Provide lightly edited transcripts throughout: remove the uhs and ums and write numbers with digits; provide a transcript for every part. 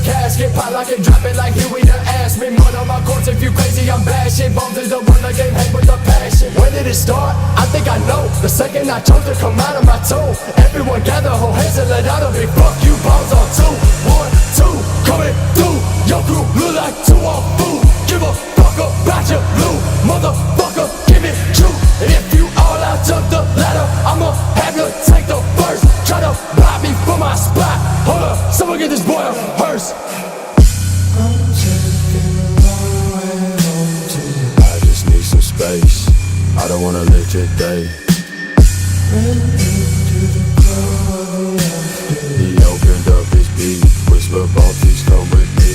casket, pop like it, drop it like Huey to ask me. Mud on my course if you crazy, I'm bashing. Bones is the run the game, hang with the passion. When did it start? I think I know. The second I chose to come out of my toe. Everyone gather, hold hands and let out a big fuck you. Bombs on 2, 1, 2, coming through. Your crew look like 2 on food. Give a fuck about your blue motherfucker, give it true. And if you all out to the ladder, I'ma have you take the first. Try to block me from my spot. Hold up, someone get this boy a hearse. I'm taking a long way home to you. I just need some space. I don't wanna live today. Ran into the club after. He opened up his beat. Whisper, please come with me.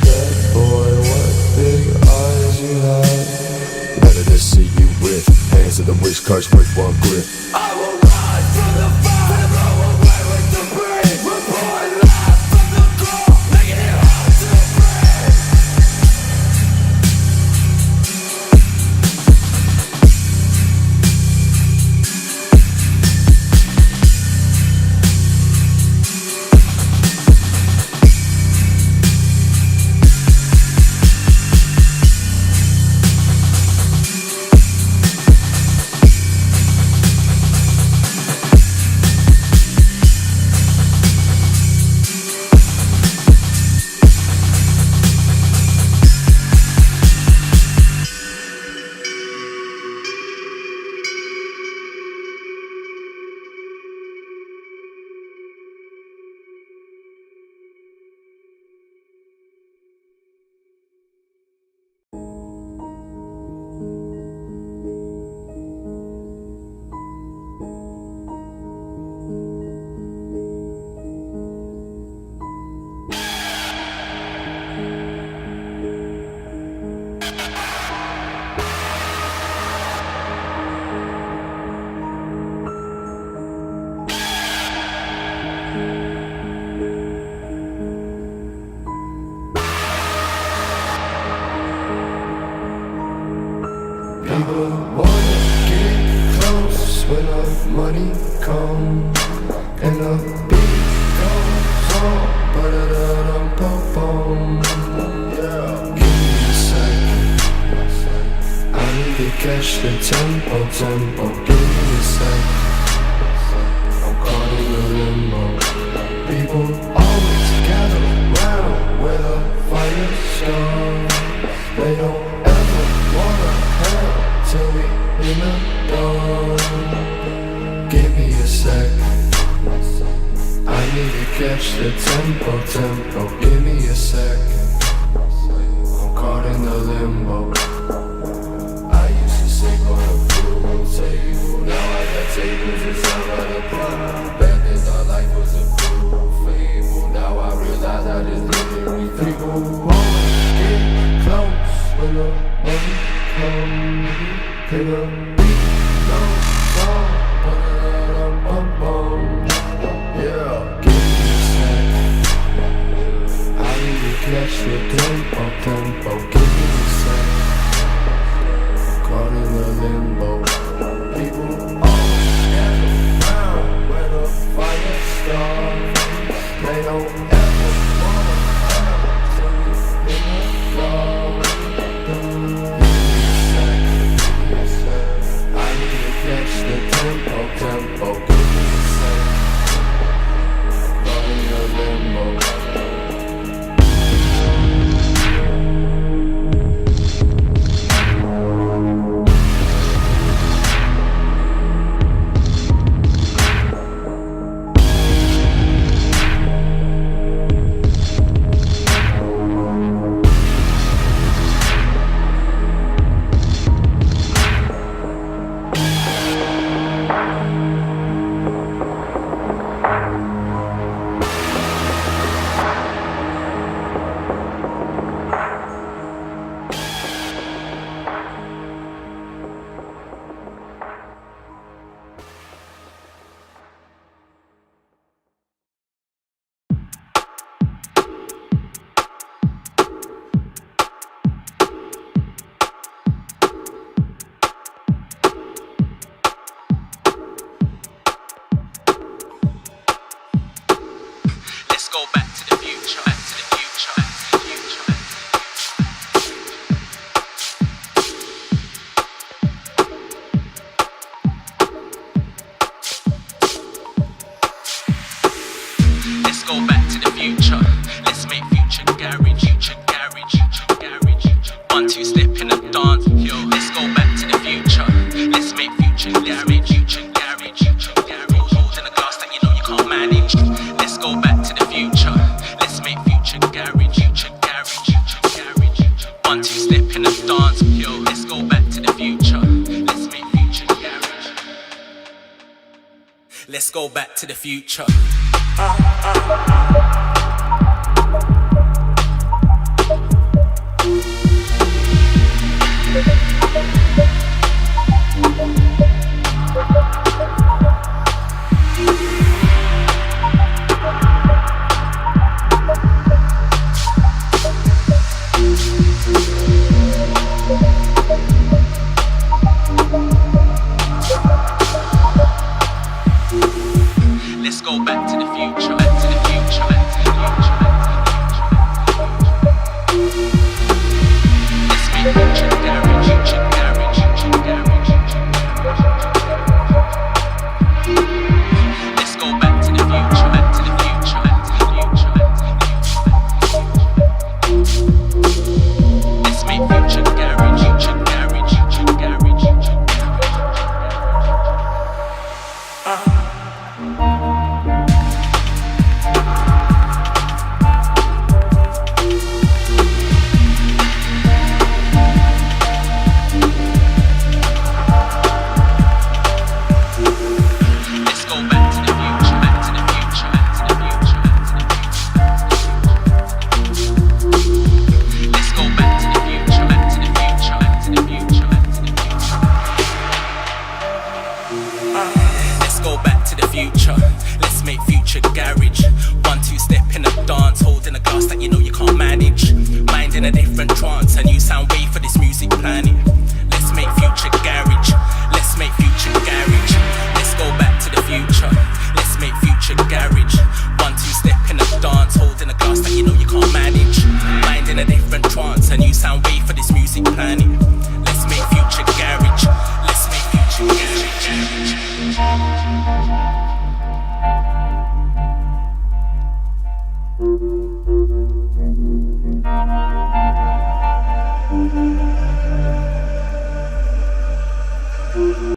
That boy, what big eyes you have. Better to see you with hands of the wish curse with one grip. I will rise from the fire and blow away with the breeze. We're pouring life from the core, making it hard to breathe. People wanna get close when the money comes and the beat goes on. Ba-da-da-dum-bum-bum. Yeah. Give me a sec. I need to catch the tempo. Give me a sec. I'm caught in the limbo. People always gather round where the fire's gone. They don't ever wanna help till we in the dawn. Give me a sec. I need to catch the tempo. Give me a sec. I'm caught in the limbo. I used to say on a pool table. Now I got tables inside of the pool. Back then thought life was a cruel fable. Now I realize I just live it. People always get close when the money comes. Till the beat goes on. Ba-da-da-dum-bum-bum. Yeah, give me a sec. I need to catch the tempo. Give me a sec. Caught in the limbo. People always gather round where the fire starts. They don't ever wanna help till we in the dark. I need to catch the tempo. Give me a sec. Caught in the limbo. go back to the future. Let's make future garage, future garage, future garage. 1, 2 step in the dance, yo. Let's go back to the future. Let's make future garage, future garage, future garage. Holes in the glass that you know you can't manage. Let's go back to the future. Let's make future garage, future garage, future garage. 1, 2 step in the dance, yo. Let's go back to the future. Let's make future garage. Let's go back to the future. Let's go back to the future, back to the future, back to the future, back to the future. Let's make future garage, future garage, future garage, future garage. Let's go back to the future, back to the future, back to the future, back to the future. Let's make future garage, future garage, future garage, future garage. Let's go back to the future. Let's make future garage. 1, 2 step in a dance, holding a glass that you know you can't manage. Mind in a different trance, and you sound way for this music planet. Let's make future garage. Let's make future garage. Let's go back to the future. Let's make future garage. 1, 2 step in a dance, holding a glass that you know you can't manage. Mind in a different trance, and you sound way for this music planet. Let's make future garage. Let's make future garage.